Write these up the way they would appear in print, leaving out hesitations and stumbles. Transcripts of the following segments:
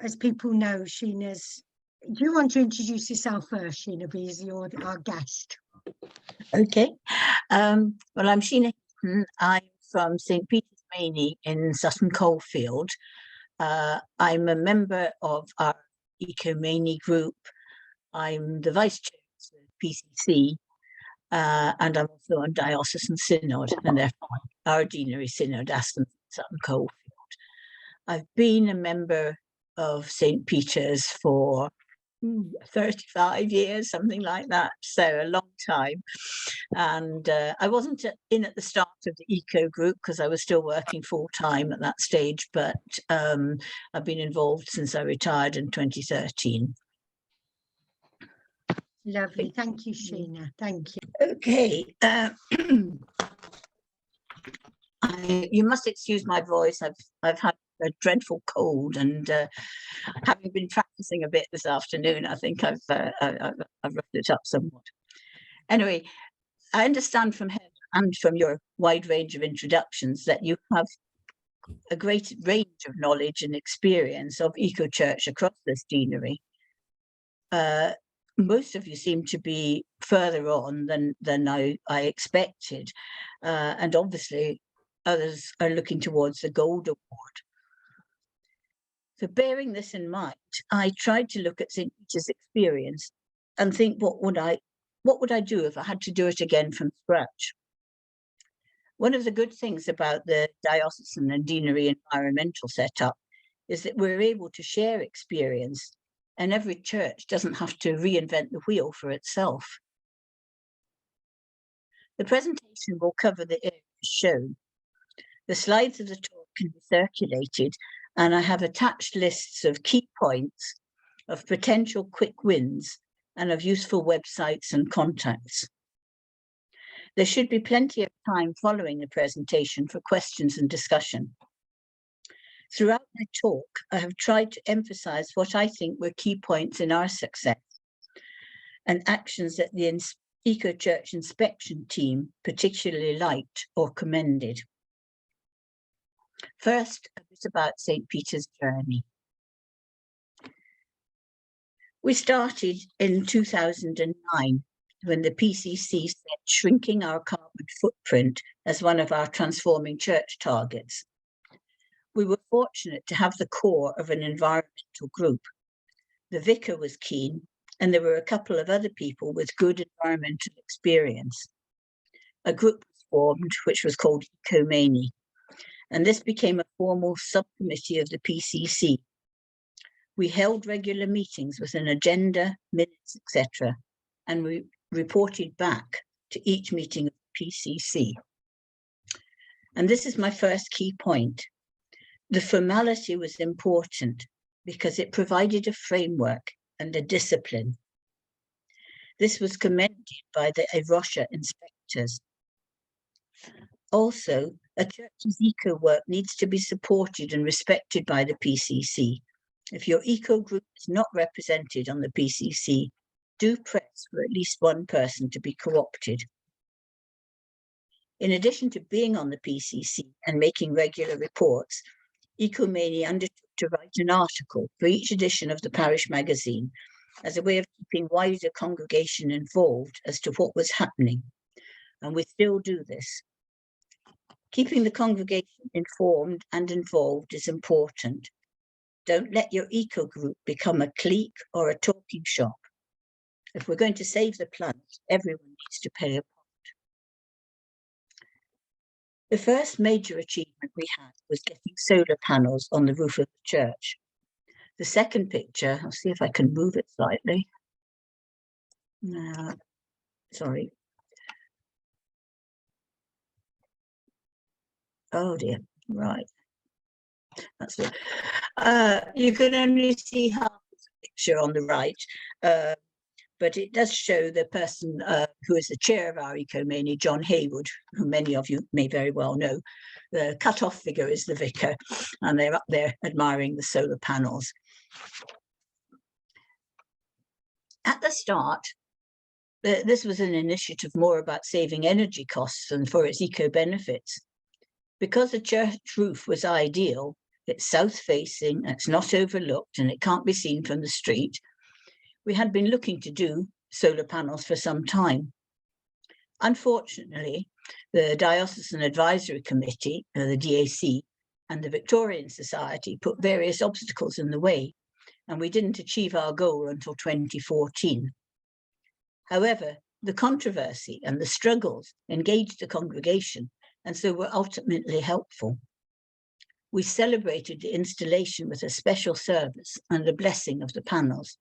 as people know, Sheena's... Do you want to introduce yourself first, Sheena, because you're our guest? Okay. Well, I'm Sheena Heaton. I'm from St. Peter's, Maney in Sutton Coldfield. I'm a member of our Eco-Maney group. I'm the vice chair of the PCC, and I'm also on Diocesan Synod, and therefore our Deanery Synod, Aston Sutton Coldfield. I've been a member of St. Peter's for 35 years, something like that, so a long time. And I wasn't in at the start of the eco group because I was still working full-time at that stage, but I've been involved since I retired in 2013. Lovely, thank you, Sheena. Thank you. Okay. You must excuse my voice. I've had a dreadful cold, and having been practicing a bit this afternoon, I think I've roughed it up somewhat. Anyway, I understand from Heather and from your wide range of introductions that you have a great range of knowledge and experience of eco-church across this deanery. Most of you seem to be further on than I expected, and obviously others are looking towards the Gold Award. So bearing this in mind, I tried to look at St. Peter's experience and think, what would I do if I had to do it again from scratch? One of the good things about the diocesan and deanery environmental setup is that we're able to share experience, and every church doesn't have to reinvent the wheel for itself. The presentation will cover the areas shown. The slides of the talk can be circulated, and I have attached lists of key points, of potential quick wins, and of useful websites and contacts. There should be plenty of time following the presentation for questions and discussion. Throughout my talk, I have tried to emphasize what I think were key points in our success and actions that the Eco-Church inspection team particularly liked or commended. First, a bit about St. Peter's journey. We started in 2009 when the PCC set shrinking our carbon footprint as one of our transforming church targets. We were fortunate to have the core of an environmental group. The vicar was keen, and there were a couple of other people with good environmental experience. A group was formed, which was called Eco-Maney, and this became a formal subcommittee of the PCC. We held regular meetings with an agenda, minutes, etc., and we reported back to each meeting of the PCC. And this is my first key point. The formality was important because it provided a framework and a discipline. This was commended by the EROSHA inspectors. Also, a church's eco work needs to be supported and respected by the PCC. If your eco group is not represented on the PCC, do press for at least one person to be co-opted. In addition to being on the PCC and making regular reports, Eco-Maney undertook to write an article for each edition of the parish magazine as a way of keeping wider congregation involved as to what was happening, and we still do this. Keeping the congregation informed and involved is important. Don't let your eco group become a clique or a talking shop. If we're going to save the planet, everyone needs to play a part. The first major achievement we had was getting solar panels on the roof of the church. The second picture, I'll see if I can move it slightly. Sorry. Oh dear, right. That's it. You can only see half the picture on the right, but it does show the person who is the chair of our Eco-Maney, John Haywood, who many of you may very well know. The cut-off figure is the vicar, and they're up there admiring the solar panels. At the start, this was an initiative more about saving energy costs than for its eco benefits. Because the church roof was ideal, It's south-facing, it's not overlooked, and it can't be seen from the street. We had been looking to do solar panels for some time. Unfortunately, the Diocesan Advisory Committee, the DAC, and the Victorian Society put various obstacles in the way, and we didn't achieve our goal until 2014. However, the controversy and the struggles engaged the congregation, and so were ultimately helpful. We celebrated the installation with a special service and the blessing of the panels.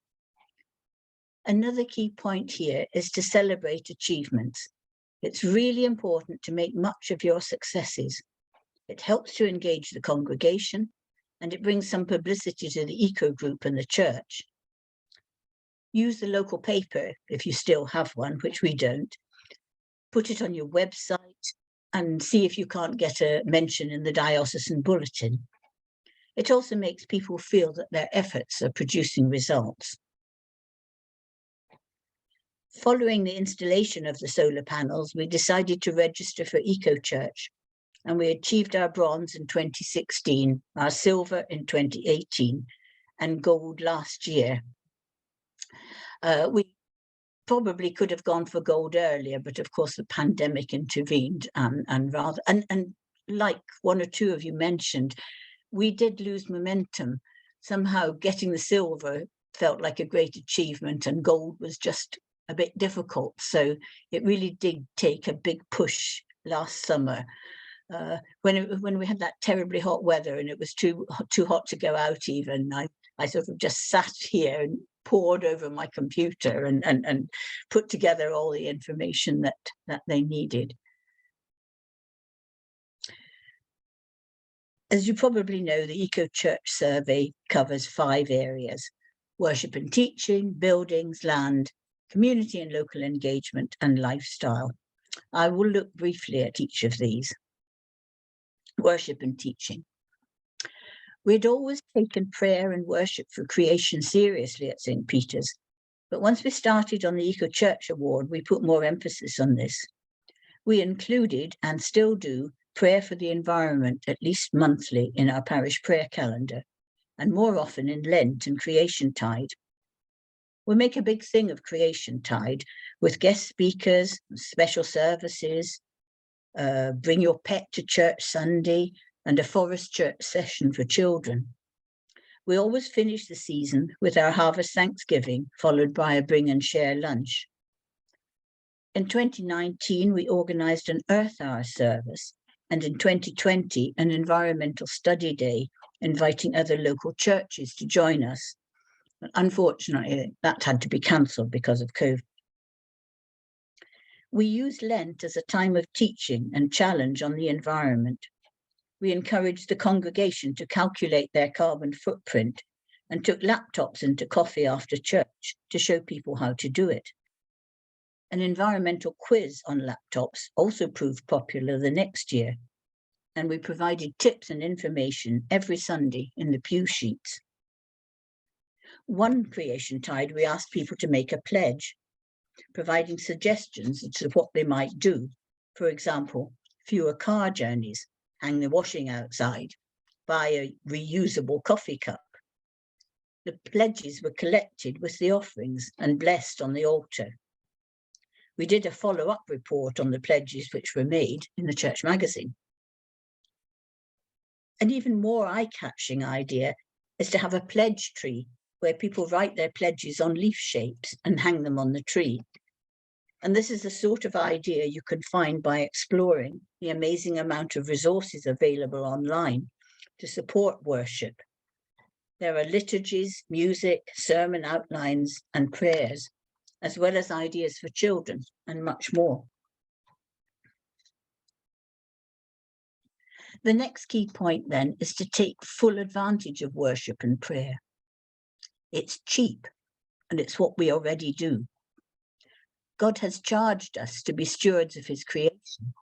Another key point here is to celebrate achievements. It's really important to make much of your successes. It helps to engage the congregation, and it brings some publicity to the eco group and the church. Use the local paper if you still have one, which we don't. Put it on your website and see if you can't get a mention in the diocesan bulletin. It also makes people feel that their efforts are producing results. Following the installation of the solar panels, we decided to register for EcoChurch, and we achieved our bronze in 2016, our silver in 2018, and gold last year. We probably could have gone for gold earlier, but of course the pandemic intervened, and like one or two of you mentioned, we did lose momentum. Somehow getting the silver felt like a great achievement, and gold was just a bit difficult. So it really did take a big push last summer. When we had that terribly hot weather and it was too hot to go out even, I sort of just sat here and pored over my computer and put together all the information that they needed. As you probably know, the EcoChurch survey covers 5 areas: worship and teaching, buildings, land, community and local engagement, and lifestyle. I will look briefly at each of these. Worship and teaching. We'd always taken prayer and worship for creation seriously at St. Peter's, but once we started on the EcoChurch Award, we put more emphasis on this. We included, and still do, prayer for the environment at least monthly in our parish prayer calendar, and more often in Lent and Creation Tide. We make a big thing of Creation Tide with guest speakers, special services, bring your pet to church Sunday, and a forest church session for children. We always finish the season with our Harvest Thanksgiving, followed by a bring and share lunch. In 2019, we organised an Earth Hour service, and in 2020, an Environmental Study Day, inviting other local churches to join us. Unfortunately, that had to be cancelled because of COVID. We use Lent as a time of teaching and challenge on the environment. We encouraged the congregation to calculate their carbon footprint and took laptops into coffee after church to show people how to do it. An environmental quiz on laptops also proved popular the next year, and we provided tips and information every Sunday in the pew sheets. One Creation Tide, we asked people to make a pledge, providing suggestions as to what they might do. For example, fewer car journeys, hang the washing outside, buy a reusable coffee cup. The pledges were collected with the offerings and blessed on the altar. We did a follow-up report on the pledges which were made in the church magazine. An even more eye-catching idea is to have a pledge tree where people write their pledges on leaf shapes and hang them on the tree. And this is the sort of idea you can find by exploring the amazing amount of resources available online to support worship. There are liturgies, music, sermon outlines, and prayers, as well as ideas for children and much more. The next key point then is to take full advantage of worship and prayer. It's cheap, and it's what we already do. God has charged us to be stewards of his creation,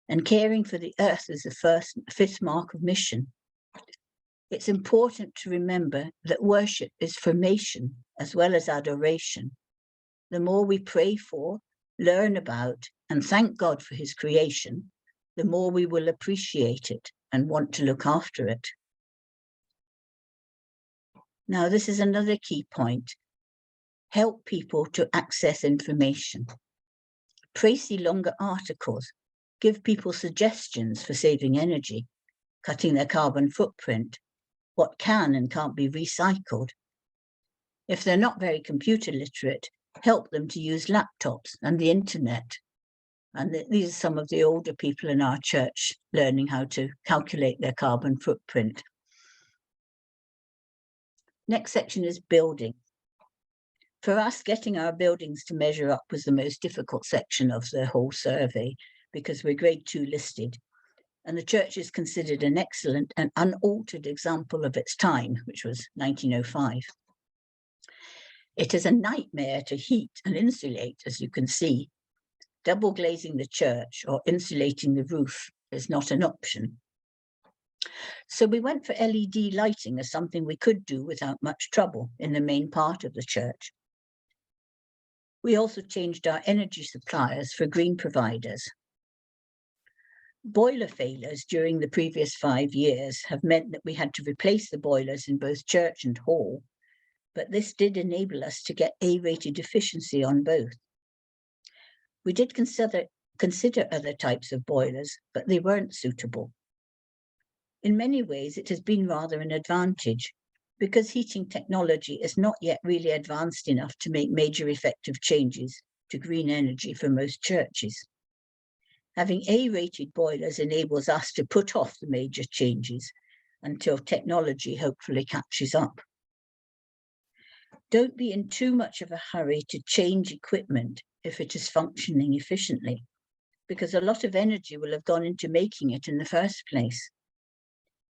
and caring for the earth is the fifth mark of mission. It's important to remember that worship is formation as well as adoration. The more we pray for, learn about, and thank God for his creation, the more we will appreciate it and want to look after it. Now, this is another key point. Help people to access information. Précis longer articles. Give people suggestions for saving energy, cutting their carbon footprint, what can and can't be recycled. If they're not very computer literate, help them to use laptops and the internet. And these are some of the older people in our church learning how to calculate their carbon footprint. Next section is building. For us, getting our buildings to measure up was the most difficult section of the whole survey because we're grade 2 listed. And the church is considered an excellent and unaltered example of its time, which was 1905. It is a nightmare to heat and insulate, as you can see. Double glazing the church or insulating the roof is not an option. So we went for LED lighting as something we could do without much trouble in the main part of the church. We also changed our energy suppliers for green providers. Boiler failures during the previous 5 years have meant that we had to replace the boilers in both church and hall, but this did enable us to get A-rated efficiency on both. We did consider other types of boilers, but they weren't suitable. In many ways, it has been rather an advantage because heating technology is not yet really advanced enough to make major effective changes to green energy for most churches. Having A-rated boilers enables us to put off the major changes until technology hopefully catches up. Don't be in too much of a hurry to change equipment if it is functioning efficiently, because a lot of energy will have gone into making it in the first place.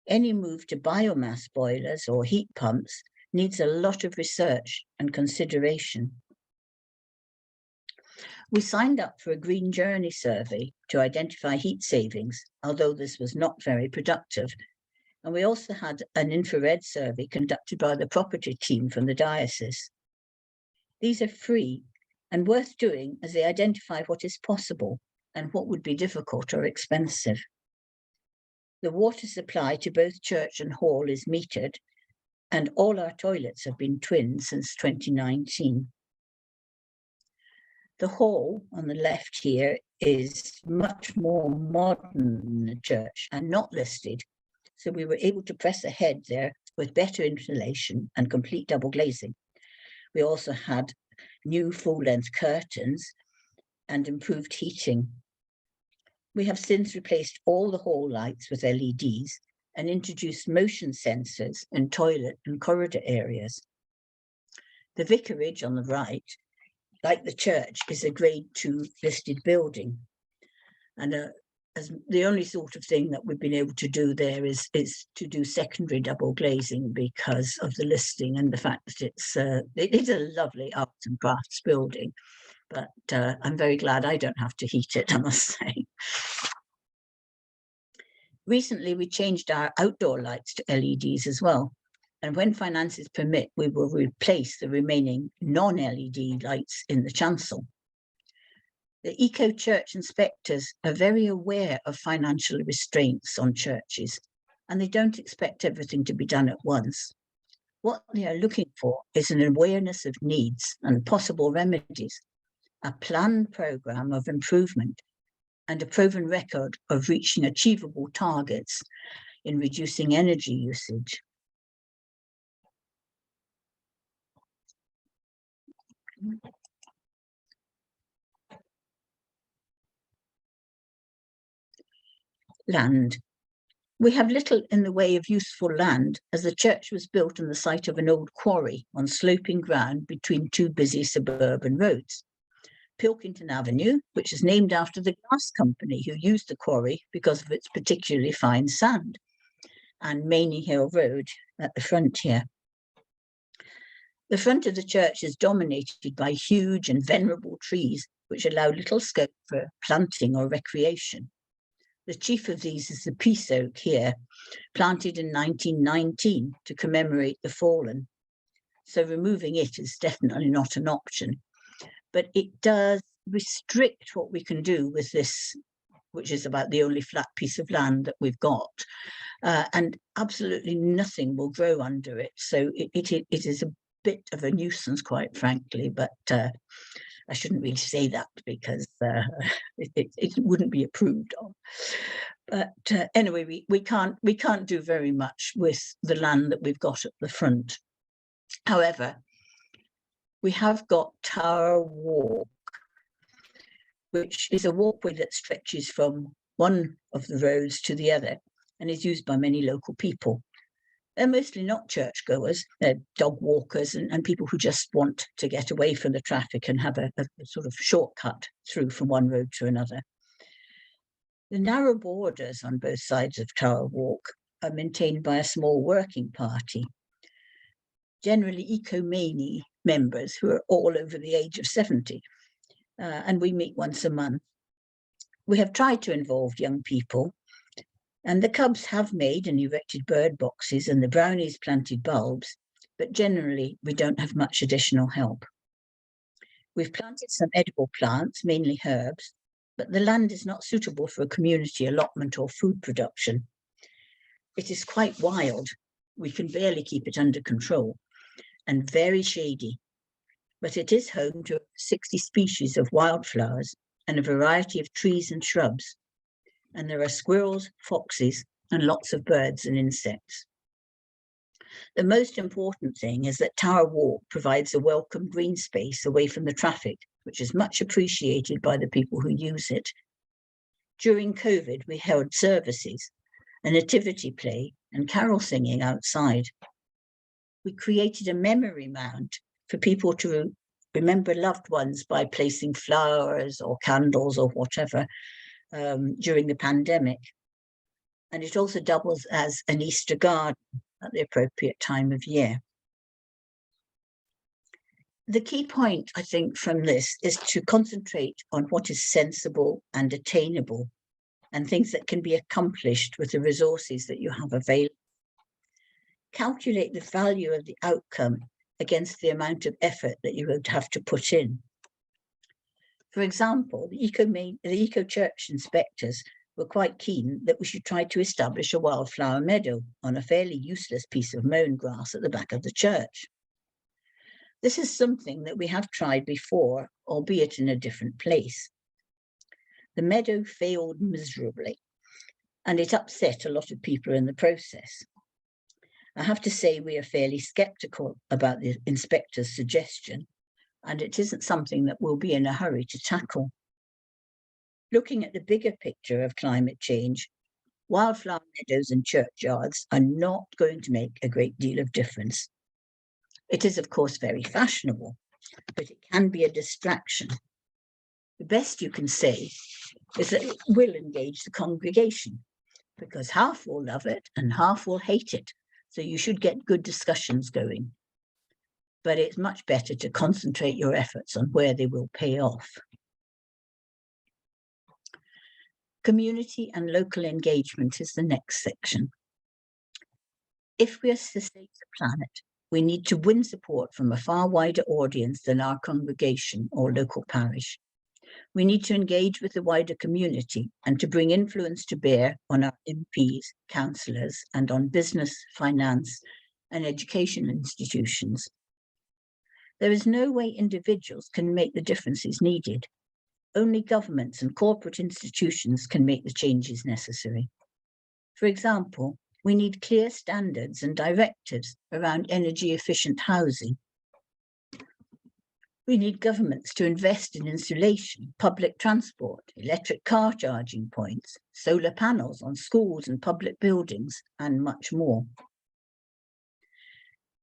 Any move to biomass boilers or heat pumps needs a lot of research and consideration. We signed up for a Green Journey survey to identify heat savings, although this was not very productive. And we also had an infrared survey conducted by the property team from the diocese. These are free and worth doing as they identify what is possible and what would be difficult or expensive. The water supply to both church and hall is metered, and all our toilets have been twinned since 2019. The hall on the left here is much more modern than the church and not listed, so we were able to press ahead there with better insulation and complete double glazing. We also had new full-length curtains and improved heating. We have since replaced all the hall lights with LEDs and introduced motion sensors in toilet and corridor areas. The vicarage on the right, like the church, is a grade 2 listed building. And as the only sort of thing that we've been able to do there is to do secondary double glazing because of the listing and the fact that it is a lovely arts and crafts building. But I'm very glad I don't have to heat it, I must say. Recently, we changed our outdoor lights to LEDs as well. And when finances permit, we will replace the remaining non-LED lights in the chancel. The eco-church inspectors are very aware of financial restraints on churches, and they don't expect everything to be done at once. What they are looking for is an awareness of needs and possible remedies, a planned programme of improvement, and a proven record of reaching achievable targets in reducing energy usage. Land. We have little in the way of useful land, as the church was built on the site of an old quarry on sloping ground between two busy suburban roads. Pilkington Avenue, which is named after the glass company who used the quarry because of its particularly fine sand, and Maney Hill Road at the front here. The front of the church is dominated by huge and venerable trees, which allow little scope for planting or recreation. The chief of these is the peace oak here, planted in 1919 to commemorate the fallen. So removing it is definitely not an option, but it does restrict what we can do with this which is about the only flat piece of land that we've got, and absolutely nothing will grow under it. So it is a bit of a nuisance, quite frankly, but I shouldn't really say that because it wouldn't be approved of. But anyway, we can't do very much with the land that we've got at the front. However, we have got Tower Walk, which is a walkway that stretches from one of the roads to the other and is used by many local people. They're mostly not churchgoers, they're dog walkers and people who just want to get away from the traffic and have a sort of shortcut through from one road to another. The narrow borders on both sides of Tower Walk are maintained by a small working party, generally Maney members who are all over the age of 70, and we meet once a month. We have tried to involve young people, and the cubs have made and erected bird boxes and the brownies planted bulbs, but generally we don't have much additional help. We've planted some edible plants, mainly herbs, but the land is not suitable for a community allotment or food production. It is quite wild. We can barely keep it under control, and very shady, but it is home to 60 species of wildflowers and a variety of trees and shrubs. And there are squirrels, foxes, and lots of birds and insects. The most important thing is that Tower Walk provides a welcome green space away from the traffic, which is much appreciated by the people who use it. During COVID, we held services, a nativity play, and carol singing outside. We created a memory mound for people to remember loved ones by placing flowers or candles or whatever during the pandemic. And it also doubles as an Easter garden at the appropriate time of year. The key point, I think, from this is to concentrate on what is sensible and attainable and things that can be accomplished with the resources that you have available. Calculate the value of the outcome against the amount of effort that you would have to put in. For example, the Eco Church inspectors were quite keen that we should try to establish a wildflower meadow on a fairly useless piece of mown grass at the back of the church. This is something that we have tried before, albeit in a different place. The meadow failed miserably, and it upset a lot of people in the process. I have to say we are fairly sceptical about the inspector's suggestion, and it isn't something that we'll be in a hurry to tackle. Looking at the bigger picture of climate change, wildflower meadows and churchyards are not going to make a great deal of difference. It is, of course, very fashionable, but it can be a distraction. The best you can say is that it will engage the congregation, because half will love it and half will hate it. So you should get good discussions going. But it's much better to concentrate your efforts on where they will pay off. Community and local engagement is the next section. If we are to save the planet, we need to win support from a far wider audience than our congregation or local parish. We need to engage with the wider community and to bring influence to bear on our MPs, councillors, and on business, finance, and education institutions. There is no way individuals can make the differences needed. Only governments and corporate institutions can make the changes necessary. For example, we need clear standards and directives around energy-efficient housing. We need governments to invest in insulation, public transport, electric car charging points, solar panels on schools and public buildings, and much more.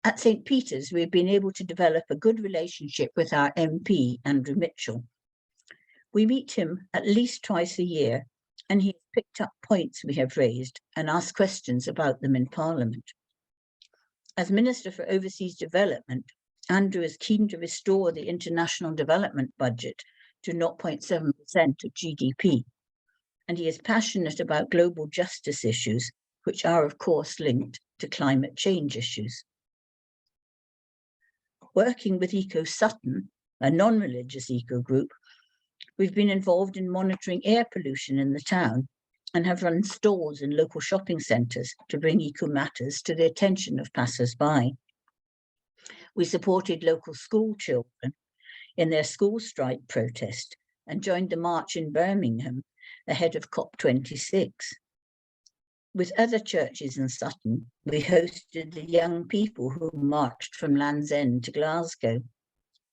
At St. Peter's, we've been able to develop a good relationship with our MP, Andrew Mitchell. We meet him at least twice a year, and he has picked up points we have raised and asked questions about them in Parliament. As Minister for Overseas Development, Andrew is keen to restore the international development budget to 0.7% of GDP, and he is passionate about global justice issues, which are, of course, linked to climate change issues. Working with Eco Sutton, a non-religious eco group, We've been involved in monitoring air pollution in the town and have run stalls in local shopping centres to bring eco matters to the attention of passers-by. We supported local school children in their school strike protest and joined the march in Birmingham ahead of COP26. With other churches in Sutton, we hosted the young people who marched from Land's End to Glasgow.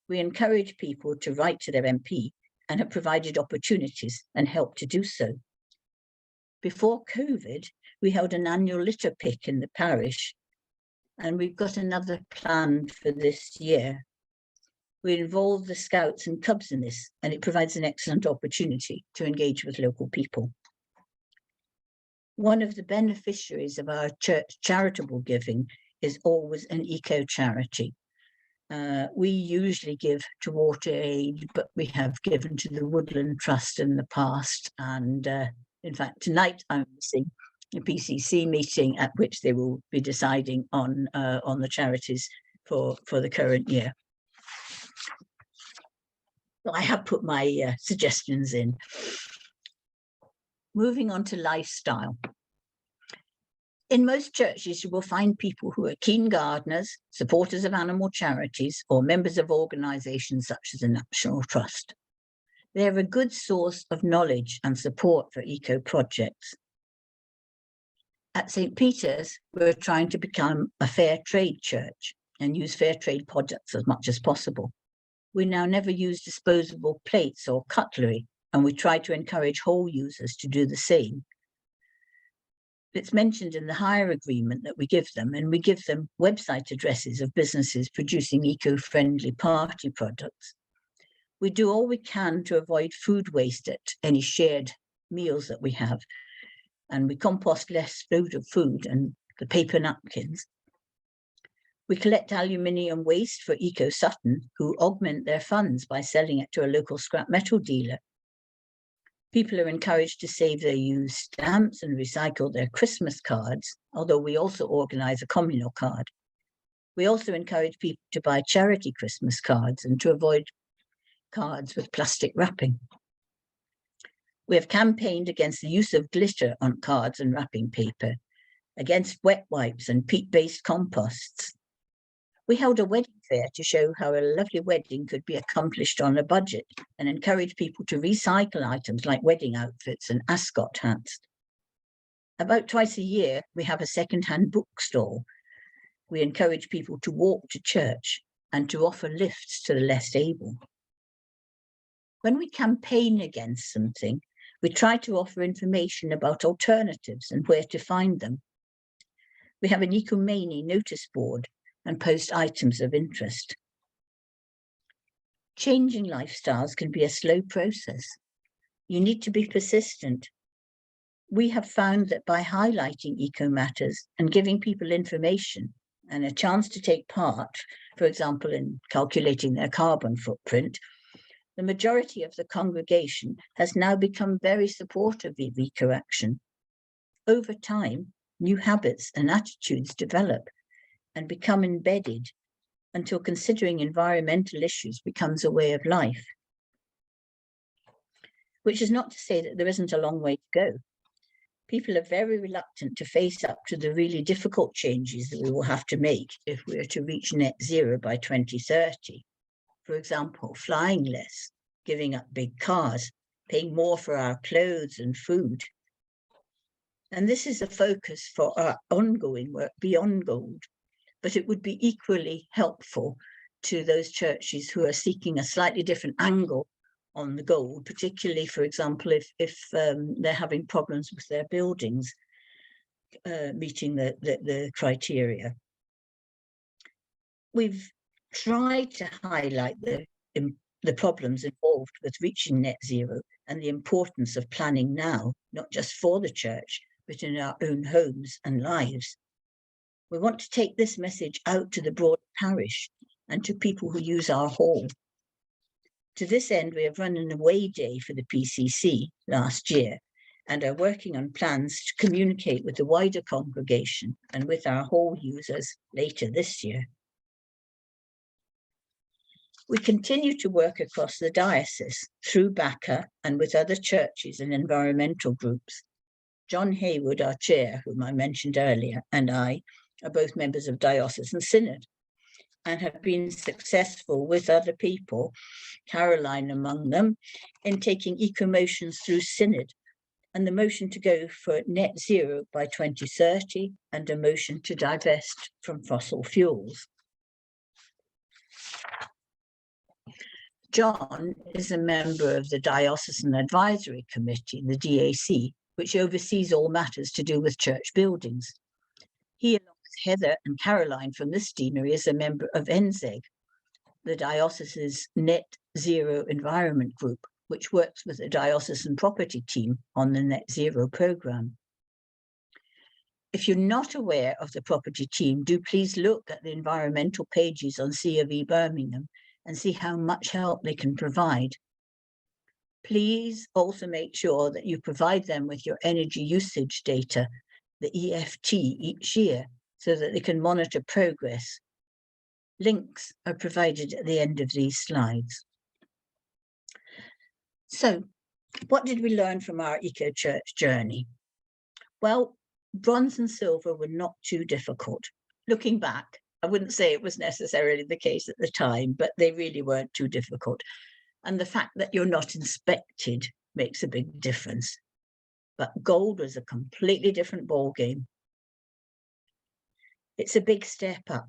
We encouraged people to write to their MP and have provided opportunities and help to do so. Before COVID, we held an annual litter pick in the parish, and we've got another planned for this year. We involve the Scouts and Cubs in this, and it provides an excellent opportunity to engage with local people. One of the beneficiaries of our church charitable giving is always an eco charity. We usually give to Water Aid, but we have given to the Woodland Trust in the past. And in fact, tonight I'm missing a PCC meeting at which they will be deciding on the charities for the current year. So I have put my suggestions in. Moving on to lifestyle. In most churches, you will find people who are keen gardeners, supporters of animal charities, or members of organisations such as the National Trust. They are a good source of knowledge and support for eco projects. At St. Peter's, we're trying to become a fair trade church and use fair trade products as much as possible. We now never use disposable plates or cutlery, and we try to encourage whole users to do the same. It's mentioned in the hire agreement that we give them, and we give them website addresses of businesses producing eco-friendly party products. We do all we can to avoid food waste at any shared meals that we have, and we compost less food and the paper napkins. We collect aluminium waste for Eco Sutton, who augment their funds by selling it to a local scrap metal dealer. People are encouraged to save their used stamps and recycle their Christmas cards, although we also organise a communal card. We also encourage people to buy charity Christmas cards and to avoid cards with plastic wrapping. We have campaigned against the use of glitter on cards and wrapping paper, against wet wipes and peat-based composts. We held a wedding fair to show how a lovely wedding could be accomplished on a budget and encourage people to recycle items like wedding outfits and ascot hats. About twice a year, we have a second-hand bookstall. We encourage people to walk to church and to offer lifts to the less able. When we campaign against something, we try to offer information about alternatives and where to find them. We have an Maney notice board and post items of interest. Changing lifestyles can be a slow process. You need to be persistent. We have found that by highlighting eco matters and giving people information and a chance to take part, for example, in calculating their carbon footprint, the majority of the congregation has now become very supportive of eco action. Over time, new habits and attitudes develop and become embedded until considering environmental issues becomes a way of life. Which is not to say that there isn't a long way to go. People are very reluctant to face up to the really difficult changes that we will have to make if we are to reach net zero by 2030. For example, flying less, giving up big cars, paying more for our clothes and food. And this is a focus for our ongoing work beyond gold. But it would be equally helpful to those churches who are seeking a slightly different angle on the goal, particularly, for example, if they're having problems with their buildings meeting the criteria. We've tried to highlight the problems involved with reaching net zero and the importance of planning now, not just for the church, but in our own homes and lives. We want to take this message out to the broad parish and to people who use our hall. To this end, we have run an away day for the PCC last year and are working on plans to communicate with the wider congregation and with our hall users later this year. We continue to work across the diocese through BACA and with other churches and environmental groups. John Haywood, our chair, whom I mentioned earlier, and I are both members of Diocesan Synod and have been successful with other people, Caroline among them, in taking eco-motions through Synod, and the motion to go for net zero by 2030 and a motion to divest from fossil fuels. John is a member of the Diocesan Advisory Committee, the DAC, which oversees all matters to do with church buildings. He, along with Heather and Caroline from this deanery, is a member of NZEG, the diocese's Net Zero Environment Group, which works with the diocesan property team on the Net Zero programme. If you're not aware of the property team, do please look at the environmental pages on C of E Birmingham and see how much help they can provide. Please also make sure that you provide them with your energy usage data, the EFT, each year, so that they can monitor progress. Links are provided at the end of these slides. So, what did we learn from our eco-church journey? Well, bronze and silver were not too difficult. Looking back, I wouldn't say it was necessarily the case at the time, but they really weren't too difficult. And the fact that you're not inspected makes a big difference. But gold was a completely different ballgame. It's a big step up.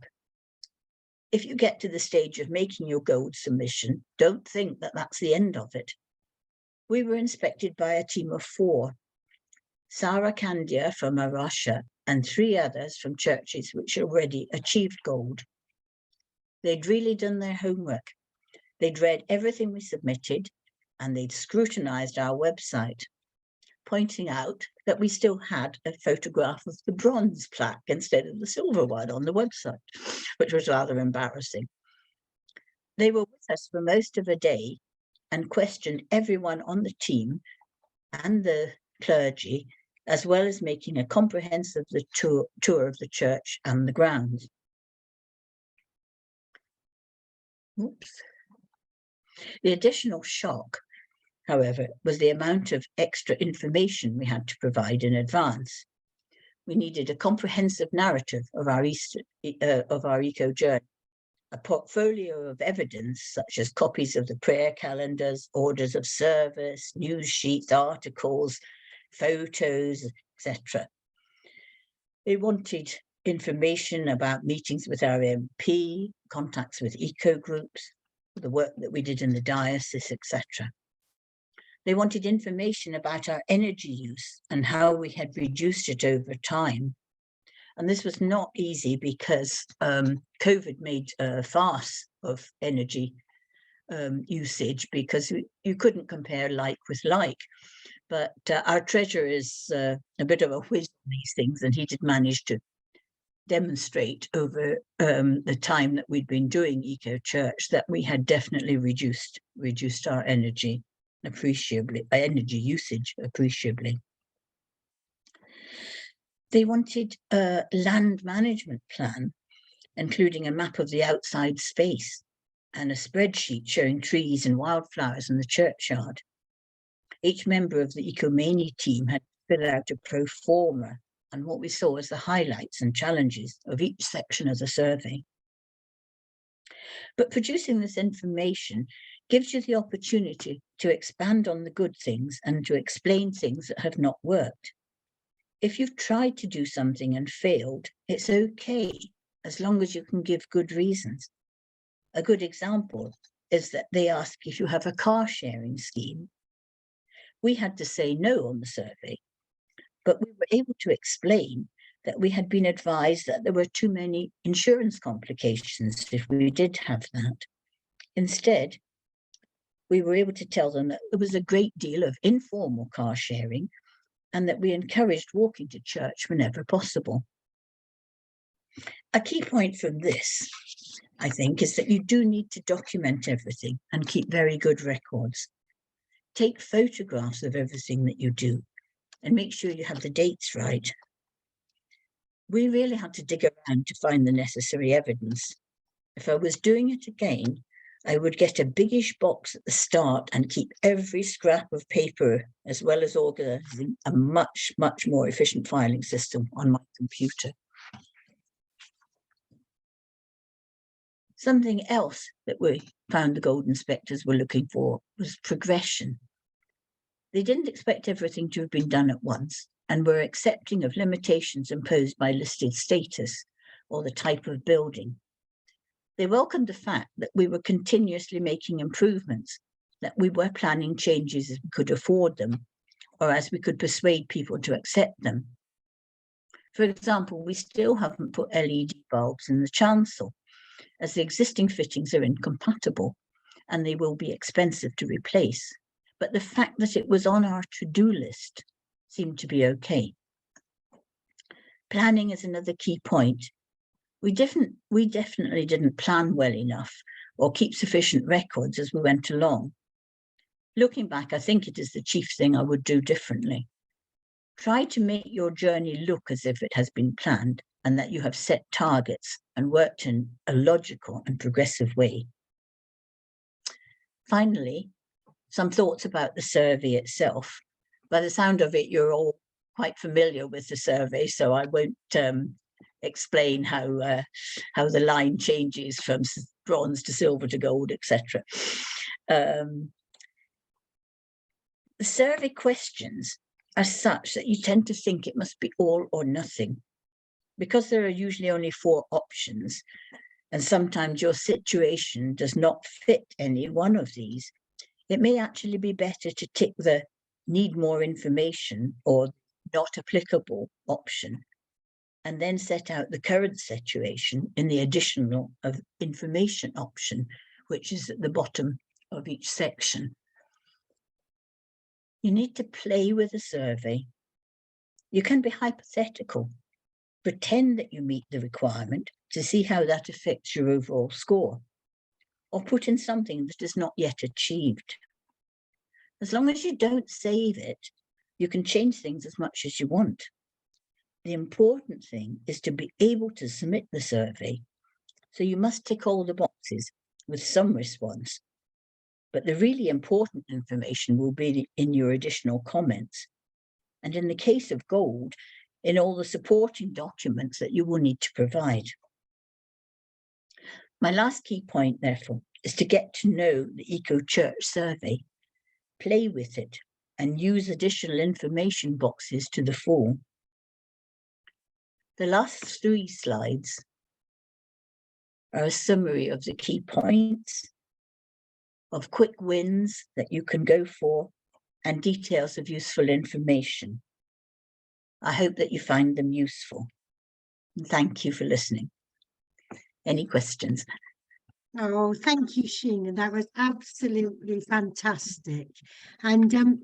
If you get to the stage of making your gold submission, don't think that that's the end of it. We were inspected by a team of 4, Sarah Kandia from Russia and 3 others from churches which already achieved gold. They'd really done their homework. They'd read everything we submitted and they'd scrutinized our website, pointing out that we still had a photograph of the bronze plaque instead of the silver one on the website, which was rather embarrassing. They were with us for most of a day and questioned everyone on the team and the clergy, as well as making a comprehensive tour of the church and the grounds. Oops. The additional shock, however, was the amount of extra information we had to provide in advance. We needed a comprehensive narrative of our eco journey, a portfolio of evidence such as copies of the prayer calendars, orders of service, news sheets, articles, photos, etc. They wanted information about meetings with our MP, contacts with eco groups, the work that we did in the diocese, etc. They wanted information about our energy use and how we had reduced it over time. And this was not easy because COVID made a farce of energy usage because you couldn't compare like with like. But our treasurer is a bit of a whiz on these things, and he did manage to demonstrate over the time that we'd been doing Eco Church that we had definitely reduced our energy appreciably, energy usage appreciably. They wanted a land management plan, including a map of the outside space and a spreadsheet showing trees and wildflowers in the churchyard. Each member of the Maney team had to fill out a pro forma, and what we saw was the highlights and challenges of each section of the survey. But producing this information gives you the opportunity to expand on the good things and to explain things that have not worked. If you've tried to do something and failed, it's okay, as long as you can give good reasons. A good example is that they ask if you have a car sharing scheme. We had to say no on the survey, but we were able to explain that we had been advised that there were too many insurance complications if we did have that. Instead, we were able to tell them that there was a great deal of informal car sharing and that we encouraged walking to church whenever possible. A key point from this, I think, is that you do need to document everything and keep very good records. Take photographs of everything that you do and make sure you have the dates right. We really had to dig around to find the necessary evidence. If I was doing it again, I would get a biggish box at the start and keep every scrap of paper, as well as organising a much, much more efficient filing system on my computer. Something else that we found the gold inspectors were looking for was progression. They didn't expect everything to have been done at once and were accepting of limitations imposed by listed status or the type of building. They welcomed the fact that we were continuously making improvements, that we were planning changes as we could afford them, or as we could persuade people to accept them. For example, we still haven't put LED bulbs in the chancel, as the existing fittings are incompatible and they will be expensive to replace. But the fact that it was on our to-do list seemed to be okay. Planning is another key point. We definitely didn't plan well enough or keep sufficient records as we went along. Looking back, I think it is the chief thing I would do differently. Try to make your journey look as if it has been planned and that you have set targets and worked in a logical and progressive way. Finally, some thoughts about the survey itself. By the sound of it, you're all quite familiar with the survey, so I won't explain how the line changes from bronze to silver to gold, etc. The survey questions are such that you tend to think it must be all or nothing. Because there are usually only 4 options, and sometimes your situation does not fit any one of these, it may actually be better to tick the need more information or not applicable option, and then set out the current situation in the additional of information option, which is at the bottom of each section. You need to play with the survey. You can be hypothetical. Pretend that you meet the requirement to see how that affects your overall score, or put in something that is not yet achieved. As long as you don't save it, you can change things as much as you want. The important thing is to be able to submit the survey, so you must tick all the boxes with some response. But the really important information will be in your additional comments. And in the case of gold, in all the supporting documents that you will need to provide. My last key point, therefore, is to get to know the Eco Church survey, play with it, and use additional information boxes to the full. The last 3 slides are a summary of the key points, of quick wins that you can go for, and details of useful information. I hope that you find them useful. And thank you for listening. Any questions? Oh, thank you, Sheena. That was absolutely fantastic. And I'm